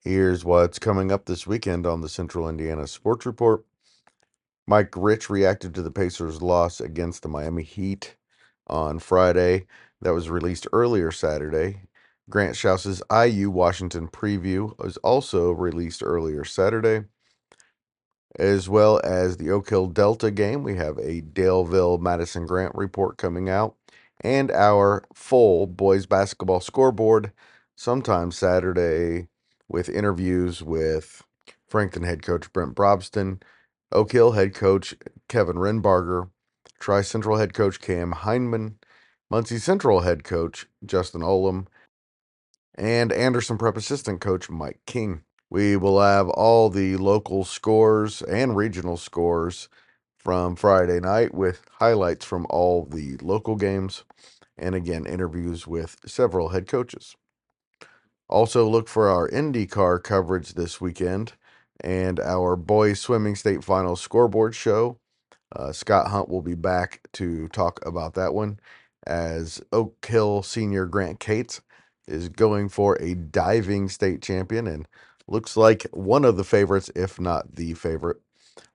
Here's what's coming up this weekend on the Central Indiana Sports Report. Mike Rich reacted to the Pacers' loss against the Miami Heat on Friday. That was released earlier Saturday. Grant Schaus's IU Washington preview was also released earlier Saturday, as well as the Oak Hill Delta game. We have a Daleville Madison Grant report coming out, and our full boys basketball scoreboard sometime Saturday with interviews with Franklin head coach Brent Brobston, Oak Hill head coach Kevin Renbarger, Tri Central head coach Cam Heineman, Muncie Central head coach Justin Olam, and Anderson Prep assistant coach Mike King. We will have all the local scores and regional scores from Friday night with highlights from all the local games and again interviews with several head coaches. Also, look for our IndyCar coverage this weekend and our boys swimming state finals scoreboard show. Scott Hunt will be back to talk about that one as Oak Hill senior Grant Cates is going for a diving state champion and looks like one of the favorites, if not the favorite.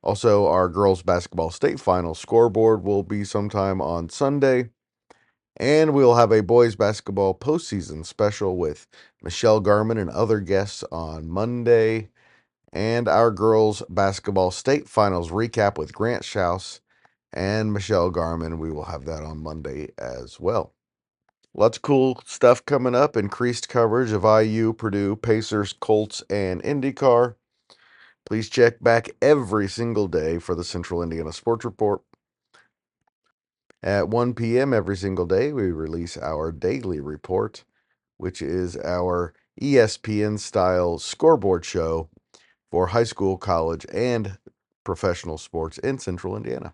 Also, our girls basketball state final scoreboard will be sometime on Sunday. And we'll have a boys basketball postseason special with Michelle Garman and other guests on Monday. And our girls basketball state finals recap with Grant Schaus and Michelle Garman. We will have that on Monday as well. Lots of cool stuff coming up. Increased coverage of IU, Purdue, Pacers, Colts, and IndyCar. Please check back every single day for the Central Indiana Sports Report. At 1 p.m. every single day, we release our daily report, which is our ESPN style scoreboard show for high school, college, and professional sports in Central Indiana.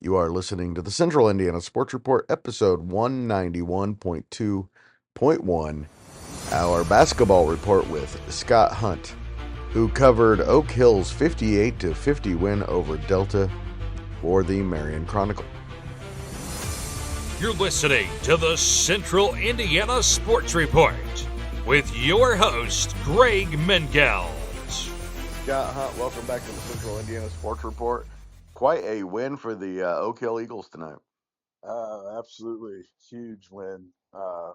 You are listening to the Central Indiana Sports Report, episode 191.2.1, our basketball report with Scott Hunt, who covered Oak Hill's 58-50 win over Delta for the Marion Chronicle. You're listening to the Central Indiana Sports Report with your host, Greg Mengels. Scott Hunt, welcome back to the Central Indiana Sports Report. Quite a win for the Oak Hill Eagles tonight. Absolutely huge win to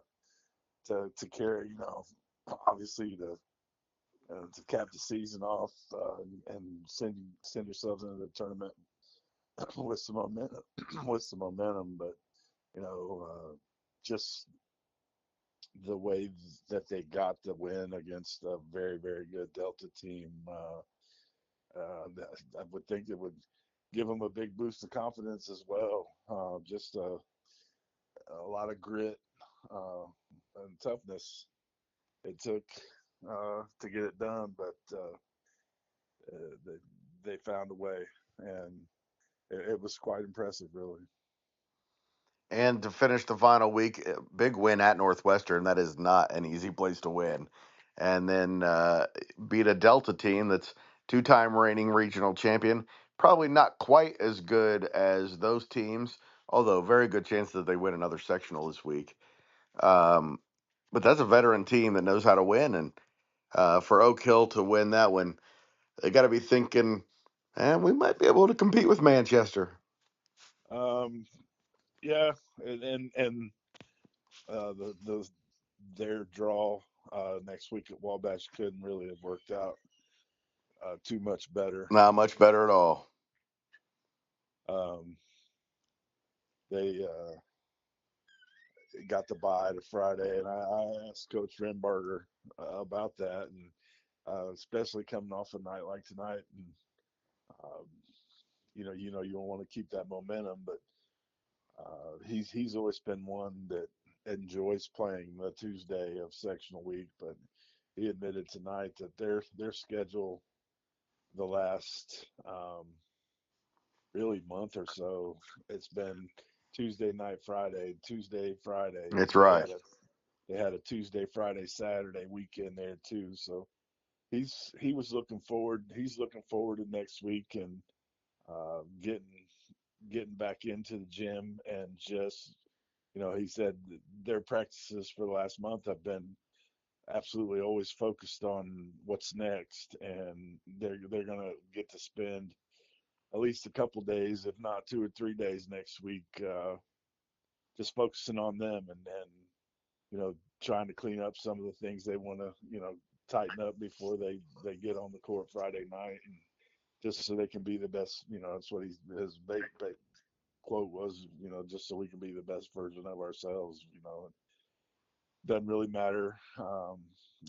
carry, obviously to cap the season off and send yourselves into the tournament with some momentum, with some momentum. But just the way that they got the win against a very, very good Delta team, I would think it would give them a big boost of confidence as well. Just a lot of grit and toughness it took to get it done, but they found a way, and it was quite impressive, really. And to finish the final week, big win at Northwestern. That is not an easy place to win. And then beat a Delta team that's two-time reigning regional champion. Probably not quite as good as those teams, although very good chance that they win another sectional this week. But that's a veteran team that knows how to win. And for Oak Hill to win that one, they got to be thinking, we might be able to compete with Manchester. Um, yeah, and their draw next week at Wabash couldn't really have worked out too much better. Not much better at all. Um, they got the bye to Friday, and I asked Coach Renbarger about that, and especially coming off a night like tonight, and um, you don't want to keep that momentum, but he's always been one that enjoys playing the Tuesday of sectional week, but he admitted tonight that their schedule the last really month or so, it's been Tuesday night, Friday, Tuesday, Friday. It's right. They had a Tuesday, Friday, Saturday weekend there too. So he was looking forward. He's looking forward to next week and getting back into the gym and just he said their practices for the last month have been absolutely always focused on what's next, and they're gonna get to spend at least a couple days, if not 2 or 3 days next week, just focusing on them and trying to clean up some of the things they want to tighten up before they get on the court Friday night, and just so they can be the best. That's what his quote was. Just so we can be the best version of ourselves. It doesn't really matter.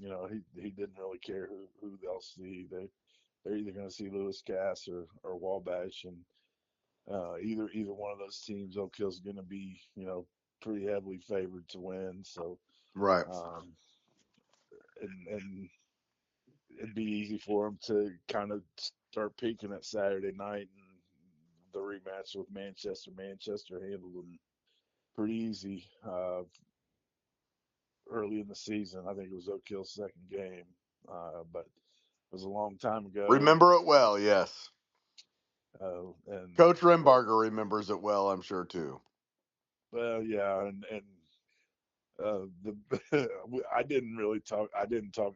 He didn't really care who they'll see. They're either going to see Lewis Cass or Wabash, and either one of those teams, Oak Hill's going to be pretty heavily favored to win. So Right. um, and it'd be easy for them to kind of start peaking at Saturday night, and the rematch with Manchester. Manchester handled them pretty easy early in the season. I think it was Oak Hill's second game, but it was a long time ago. Remember it well, yes. And Coach but Rimbarger remembers it well, I'm sure too. well, yeah, and the I didn't really talk. I didn't talk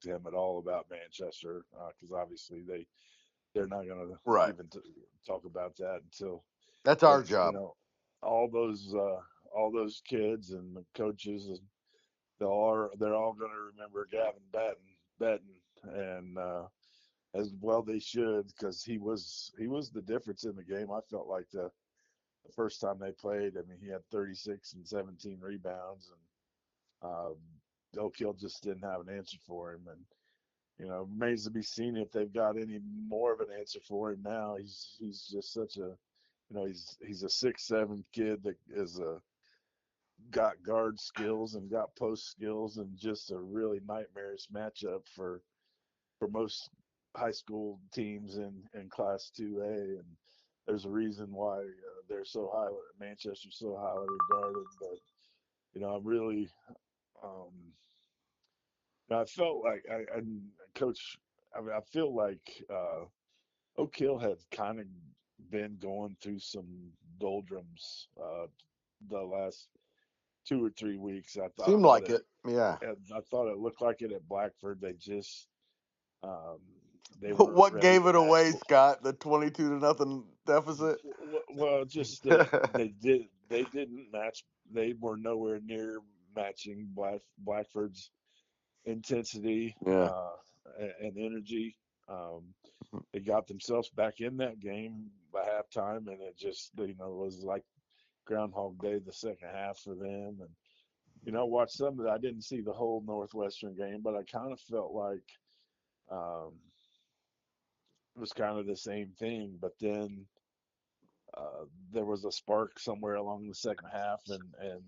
to him at all about Manchester because obviously they're not going to Right. even talk about that until. That's But our job. all those kids and the coaches, they're all going to remember Gavin Batten, and as well they should, because he was the difference in the game. I felt like the first time they played. I mean, he had 36 and 17 rebounds, and Oak Hill just didn't have an answer for him. And remains to be seen if they've got any more of an answer for him now. He's just such a he's a 6'7" kid that is got guard skills and got post skills, and just a really nightmarish matchup for most high school teams in Class 2A. And there's a reason why they're so high. Manchester's so highly regarded. But I'm really um, I felt like and Coach. I mean, I feel like Oak Hill had kind of been going through some doldrums the last 2 or 3 weeks. Seemed like it. Yeah. I thought it looked like it at Blackford. Um, they weren't What ready gave to it match. away, Scott? The 22-0 deficit? Well, just that they didn't match. They were nowhere near matching Blackford's intensity Yeah. and energy. Um, they got themselves back in that game by halftime, and it just was like Groundhog Day the second half for them. And I watched some of it. I didn't see the whole Northwestern game, but I kind of felt like um, it was kind of the same thing. But then there was a spark somewhere along the second half, and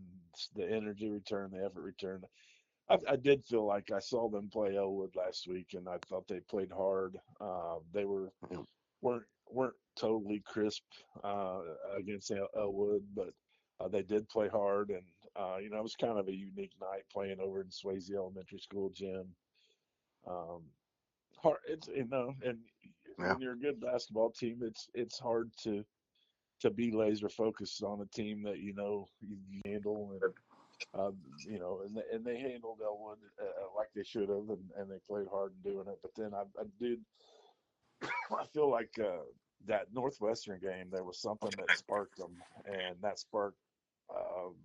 the energy returned, the effort returned. I did feel like I saw them play Elwood last week, and I thought they played hard. They weren't totally crisp against Elwood, but they did play hard, and it was kind of a unique night playing over in Swayze Elementary School gym. Um, hard, it's and Yeah. when you're a good basketball team, it's hard to be laser focused on a team that you handle. And and they handled Elwood like they should have, and they played hard in doing it. But then I did I feel like that Northwestern game, there was something that sparked them, and that spark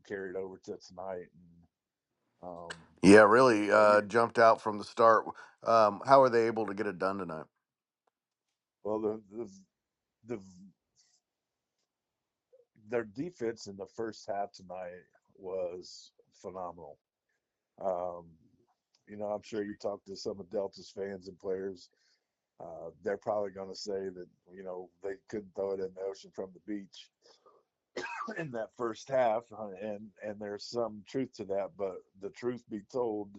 carried over to tonight. And Yeah, really you know, you, jumped out from the start. How are they able to get it done tonight? well, the their defense in the first half tonight was phenomenal. Um, I'm sure you talk to some of Delta's fans and players. They're probably going to say that they couldn't throw it in the ocean from the beach in that first half, and there's some truth to that. But the truth be told,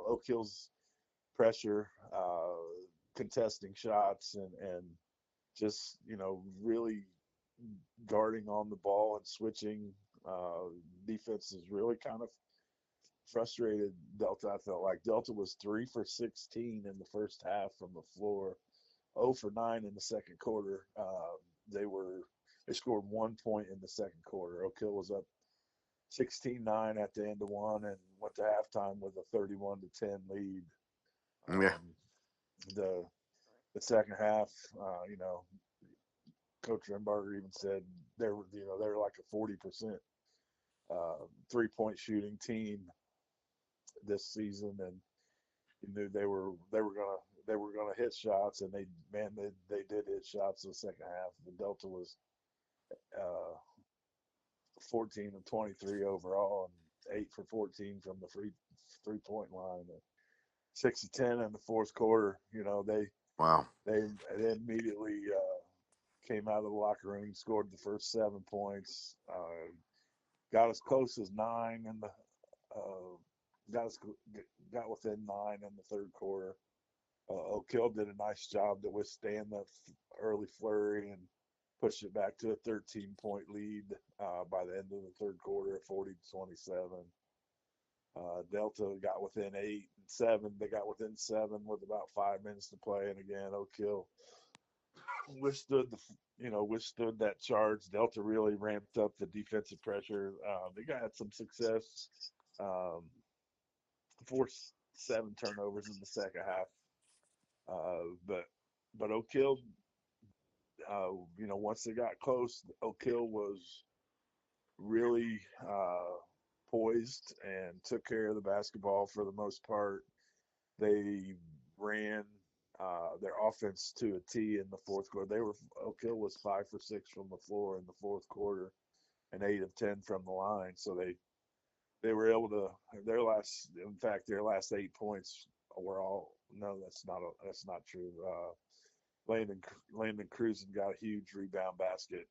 Oak Hill's pressure, contesting shots, and just really guarding on the ball and switching defenses really kind of frustrated Delta. I felt like Delta was 3 for 16 in the first half from the floor, 0 for 9 in the second quarter. They scored 1 point in the second quarter. Oak Hill was up 16-9 at the end of one and went to halftime with a 31-10 lead. Yeah. Um, the the second half, you know, Coach Rembarger even said they were like a 40% 3-point shooting team this season, and you knew they were gonna hit shots, and they did hit shots in the second half. The Delta was uh, 14 of 23 overall, and 8 for 14 from the 3-point line. 6 of 10 in the fourth quarter. You know, Wow. they immediately came out of the locker room, scored the first 7 points, got as close as 9 in the uh, got us got within 9 in the third quarter. Oak Hill did a nice job to withstand the early flurry and pushed it back to a 13-point lead by the end of the third quarter at 40-27. Delta got within 8 and 7. They got within 7 with about 5 minutes to play, and again, Oak Hill withstood that charge. Delta really ramped up the defensive pressure. They got some success, um, forced 7 turnovers in the second half. But Oak Hill, once they got close, Oak Hill was really poised and took care of the basketball for the most part. They ran their offense to a T in the fourth quarter. Oak Hill was 5 for 6 from the floor in the fourth quarter, and 8 of 10 from the line. So they were able to their last 8 points were all no, that's not true. Landon Cruzen got a huge rebound basket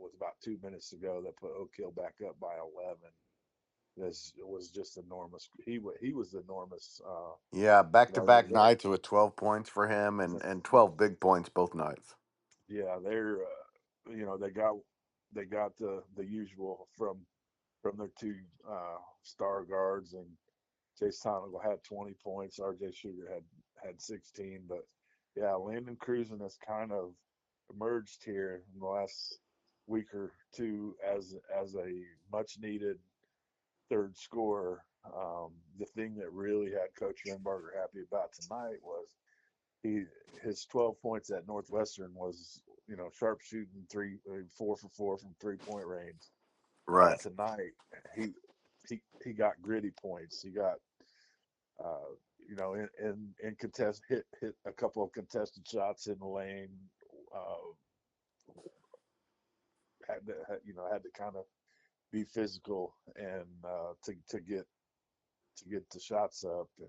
with about 2 minutes to go that put Oak Hill back up by 11. This was just enormous. He was enormous. Yeah, back You to know, back nights with 12 points for him the, and 12 big points both nights. yeah, they got the usual from their two star guards, and Chase Tonical had 20 points. R.J. Sugar had 16, but yeah, Landon Cruzen has kind of emerged here in the last week or two as a much needed third scorer. The thing that really had Coach Renbarger happy about tonight was he his 12 points at Northwestern was sharp shooting 4 for 4 from 3-point range. Right. Tonight he he got gritty points. He got uh, in contest hit a couple of contested shots in the lane. Uh, had to kind of be physical and to get the shots up, and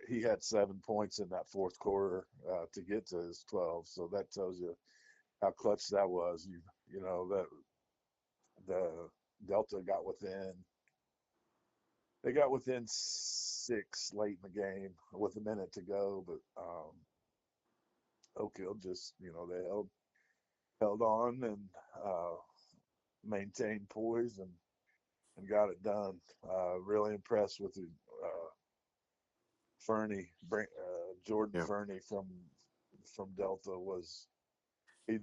he had 7 points in that fourth quarter to get to his 12. So that tells you how clutch that was. That the Delta they got within 6 late in the game with a minute to go, but Oak Hill just they held on and maintained poise and got it done. Really impressed with the Jordan Yeah. Fernie from Delta was they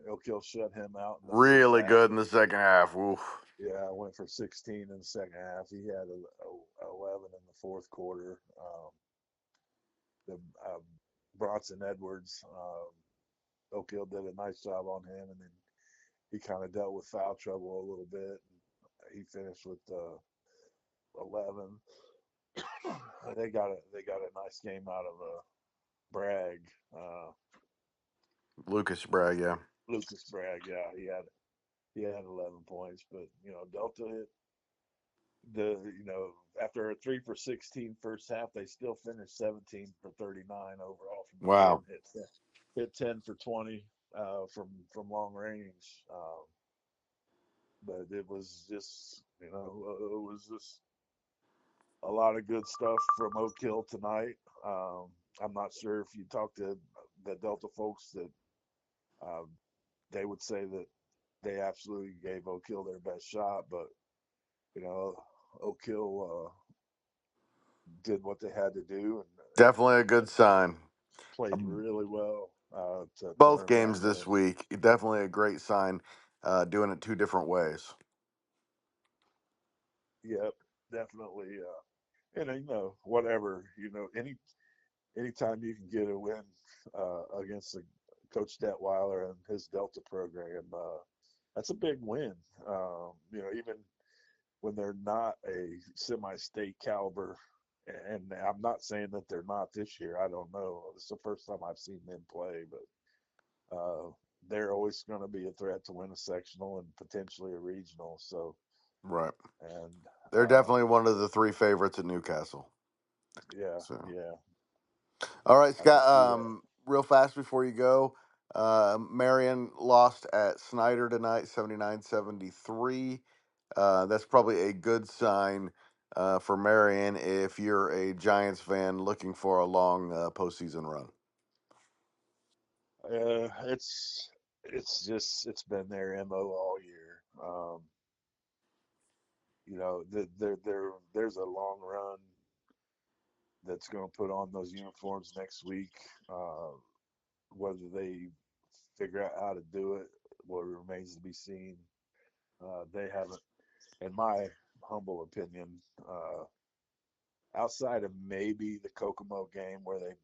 Oak Hill shut him out in the first Really half. good in the second half. Oof. Yeah, went for 16 in the second half. He had 11 in the fourth quarter. The Bronson Edwards, Oak Hill did a nice job on him, and then he kind of dealt with foul trouble a little bit. He finished with 11. They got a nice game out of Bragg, Lucas Bragg, yeah. Lucas Bragg. Yeah, he had 11 points, but Delta hit after a 3 for 16 first half, they still finished 17 for 39 overall from the field. Wow. Hit 10 for 20 from long range. But it was just a lot of good stuff from Oak Hill tonight. I'm not sure if you talk to the Delta folks that um, they would say that they absolutely gave Oak Hill their best shot, but you know, Oak Hill did what they had to do Definitely a and good sign. played Um, really well to Both earn that games this win. week, definitely a great sign. Doing it two different ways. Yep, definitely. And whatever, anytime you can get a win against Coach Detweiler and his Delta program, that's a big win. Even when they're not a semi-state caliber, and I'm not saying that they're not this year. I don't know. It's the first time I've seen them play, but they're always going to be a threat to win a sectional and potentially a regional. So, Right. and They're definitely one of the three favorites at Newcastle. yeah, So, yeah, all right, I can Scott. see that. Real fast before you go, Marion lost at Snyder tonight, 79-73. That's probably a good sign for Marion if you're a Giants fan looking for a long postseason run. It's been their MO all year. There's a long run that's going to put on those uniforms next week. Uh, whether they figure out how to do it, what remains to be seen. They haven't, in my humble opinion, uh, outside of maybe the Kokomo game where they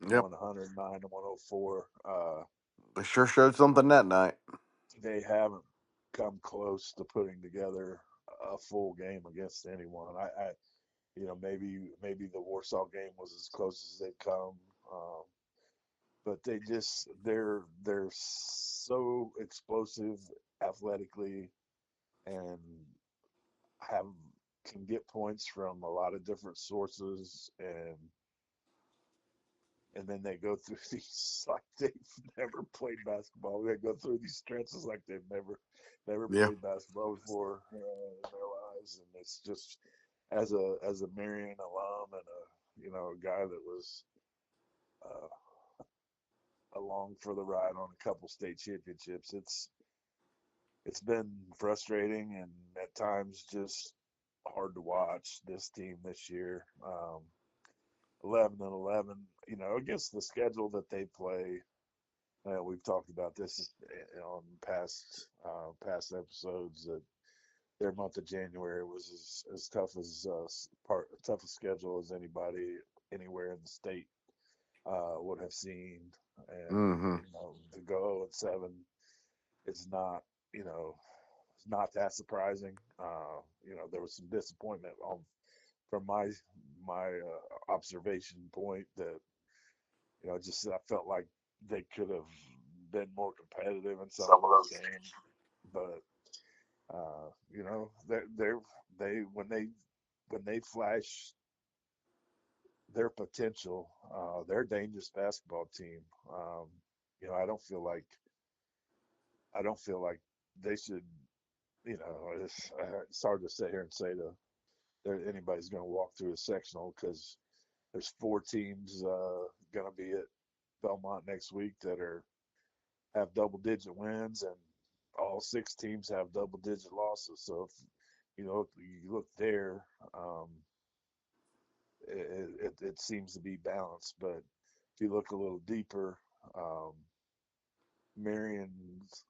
Yep, won 109 to 104. they sure showed something that night. They haven't come close to putting together a full game against anyone. Maybe the Warsaw game was as close as they've come, um, but they're so explosive athletically and have can get points from a lot of different sources and then they go through these like they've never played basketball. They go through these stretches like they've never Yeah. played basketball before in their lives, and it's just as a Marion alum and a guy that was uh, along for the ride on a couple state championships. It's been frustrating and at times just hard to watch this team this year. 11-11, against the schedule that they play. We've talked about this on past episodes that their month of January was as tough as toughest schedule as anybody anywhere in the state would have seen, and Mm-hmm. to go 0-7, it's not you know it's not that surprising. There was some disappointment from my observation point that just I felt like they could have been more competitive in some of those games, but they when they flash their potential, they're a dangerous basketball team. Um, I don't feel like they should. It's hard to sit here and say that anybody's going to walk through a sectional because there's four teams going to be at Belmont next week that are have double digit wins, and all six teams have double digit losses. So if you look there, um, it seems to be balanced. But if you look a little deeper, um, Marion's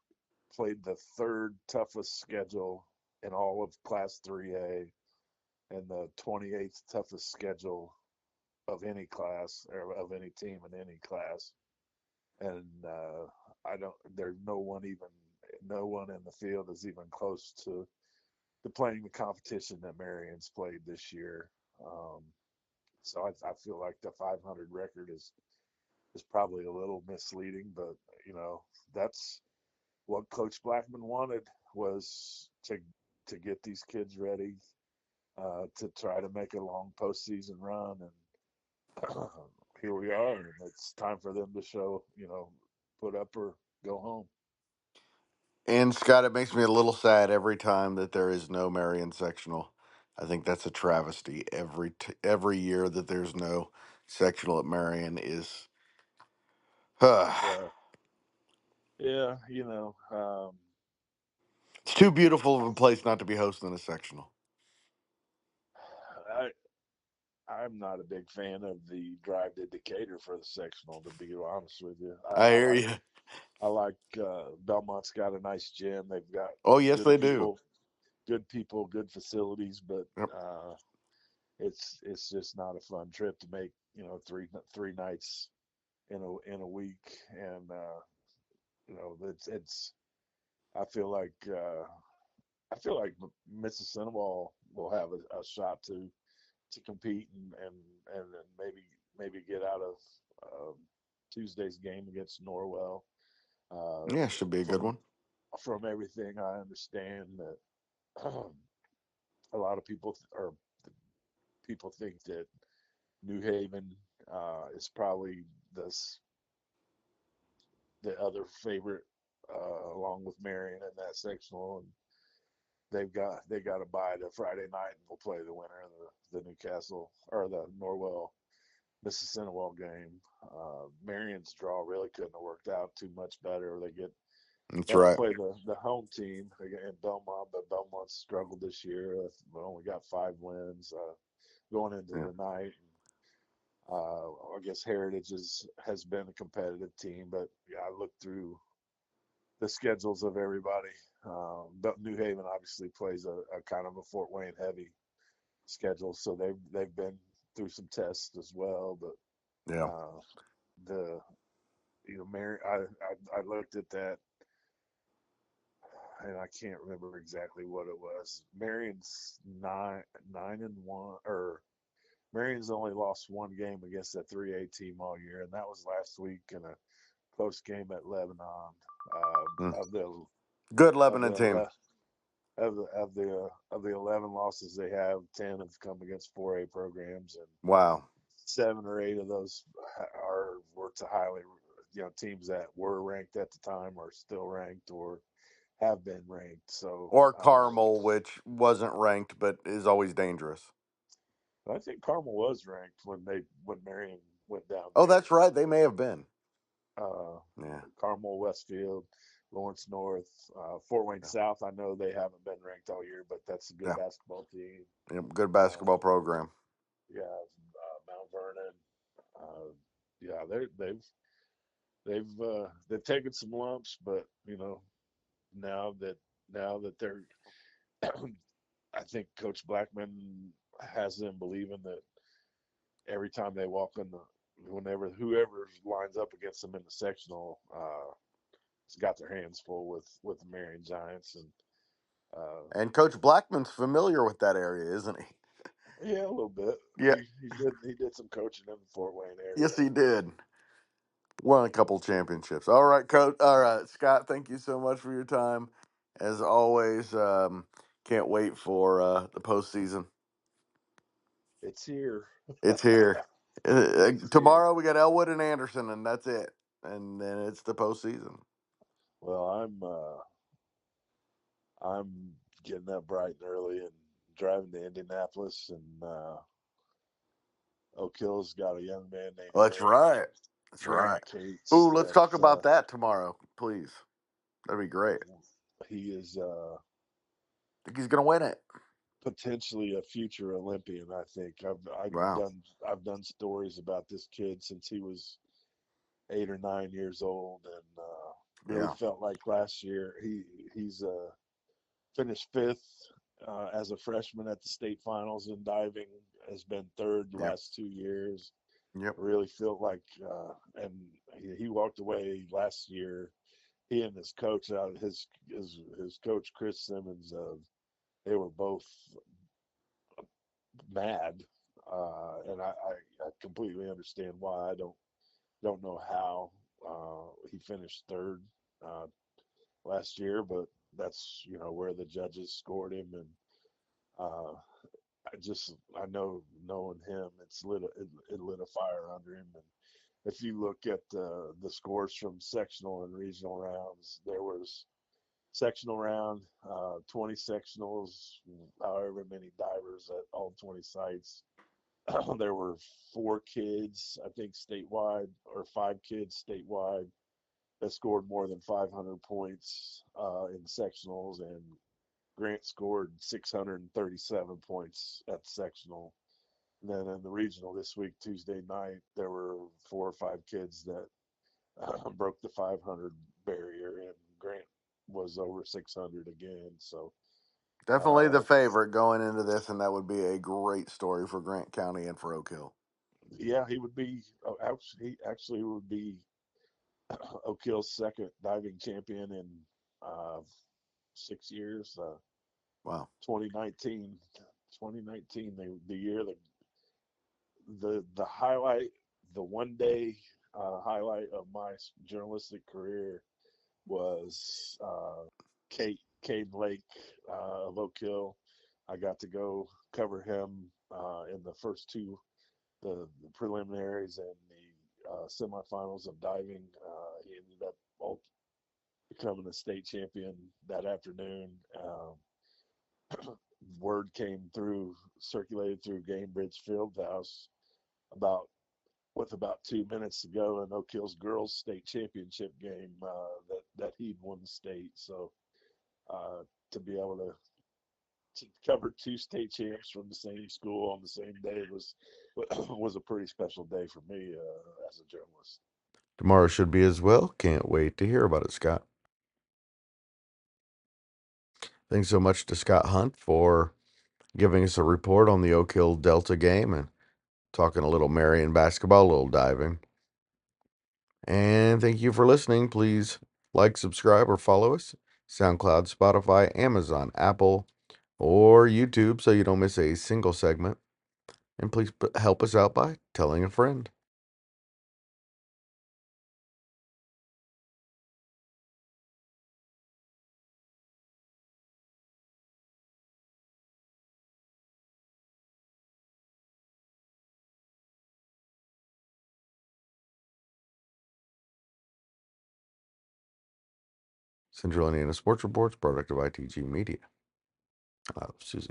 played the third toughest schedule in all of Class 3A and the 28th toughest schedule of any class or of any team in any class. And I don't. There's no one in the field is even close to playing the competition that Marion's played this year. Um, so I feel like the 500 record is probably a little misleading, but you know that's what Coach Blackman wanted was to get these kids ready to try to make a long postseason run, and here we are. And it's time for them to show, put up or go home. And Scott, it makes me a little sad every time that there is no Marion sectional. I think that's a travesty. Every year that there's no sectional at Marion is, Yeah, yeah, it's too beautiful of a place not to be hosting a sectional. I I'm not a big fan of the drive to Decatur for the sectional. To be honest with you, I hear you. I like Belmont's got a nice gym. They've got Oh yes, good they do. people. good people, good facilities, but Yep. it's just not a fun trip to make. Three nights in a week, and it's. I feel like I feel like Mississippi will have a shot to compete and maybe get out of Tuesday's game against Norwell. Uh, Yeah, should be a good from one. from everything I understand, that a lot of people think that New Haven is probably the the other favorite, along with Marion in that sectional, and they got to buy the Friday night, and we'll play the winner of the Newcastle or the Norwell Mississippi game. Marion's draw really couldn't have worked out too much better. That's They have to right. play the home team in Belmont, but Belmont struggled this year. They only got 5 wins going into Yeah. the night. I guess Heritage has been a competitive team, but yeah, I looked through the schedules of everybody. But New Haven obviously plays a kind of a Fort Wayne heavy schedule, so they've been through some tests as well. But Yeah. the Mary, I looked at that, and I can't remember exactly what it was. Marion's 9-1, or Marion's only lost one game against that 3A team all year, and that was last week in a close game at Lebanon. Mm. Of the Good of Lebanon the team. of the 11 losses they have, 10 have come against 4A programs, and Wow. 7 or 8 of those were to highly, teams that were ranked at the time, are still ranked, or have been ranked. So Or Carmel, which wasn't ranked but is always dangerous. I think Carmel was ranked when Marion went down Oh, there. that's right. They may have been. Uh, Yeah. Carmel, Westfield, Lawrence North, Fort Wayne Yeah. South. I know they haven't been ranked all year, but that's a good Yeah. basketball team. Yeah. Good Uh, basketball program. yeah, Mount Vernon. Uh, yeah, they've taken some lumps, but now that they're, I think Coach Blackman has them believing that every time they walk in whenever whoever lines up against them in the sectional, has got their hands full with the Marion Giants, and uh, And Coach Blackman's familiar with that area, isn't he? yeah, a little bit. Yeah. He did some coaching in the Fort Wayne area. Yes, he did. Won a couple championships. All right, Coach. All right, Scott. Thank you so much for your time. As always, can't wait for the postseason. It's here. It's here. It's here. Tomorrow we got Elwood and Anderson, and that's it. And then it's the postseason. Well, I'm getting up bright and early and driving to Indianapolis, and Oak Hill's got a young man named Well, that's right. That's Grant right. Cates Ooh, let's that talk about that tomorrow, please. That'd be great. he is I think he's gonna win it. potentially a future Olympian. I think Wow. I've done stories about this kid since he was 8 or 9 years old, and really Yeah. felt like last year he's finished fifth as a freshman at the state finals in diving. Has been third the Yep. last 2 years. Yep. Really felt like, and he walked away last year. He and his coach, his coach Chris Simmons, they were both mad, and I completely understand why. I don't know how he finished third last year, but that's where the judges scored him, and uh, I know, knowing him, it lit a fire under him. And if you look at the scores from sectional and regional rounds, there was sectional round, 20 sectionals, however many divers at all 20 sites. There were 4 kids, I think, statewide, or 5 kids statewide, that scored more than 500 points in sectionals, and Grant scored 637 points at the sectional. And then in the regional this week, Tuesday night, there were 4 or 5 kids that broke the 500 barrier, and Grant was over 600 again. So Definitely the favorite going into this, and that would be a great story for Grant County and for Oak Hill. Yeah, he would be. He actually would be Oak Hill's second diving champion in uh, 6 years. Wow. 2019, 2019, the year the highlight, the one day highlight of my journalistic career was Cade Lake of Oak Hill. I got to go cover him in the first two, the preliminaries and the semifinals of diving. He ended up becoming a state champion that afternoon. Word came through, circulated through Gamebridge Fieldhouse about with about 2 minutes to go in Oak Hill's girls' state championship game that he'd won the state. So to be able to cover two state champs from the same school on the same day was a pretty special day for me as a journalist. Tomorrow should be as well. Can't wait to hear about it, Scott. Thanks so much to Scott Hunt for giving us a report on the Oak Hill Delta game and talking a little Marion basketball, a little diving. And thank you for listening. Please like, subscribe, or follow us. SoundCloud, Spotify, Amazon, Apple, or YouTube so you don't miss a single segment. And please help us out by telling a friend. Central Indiana Sports Reports, product of ITG Media. Susie.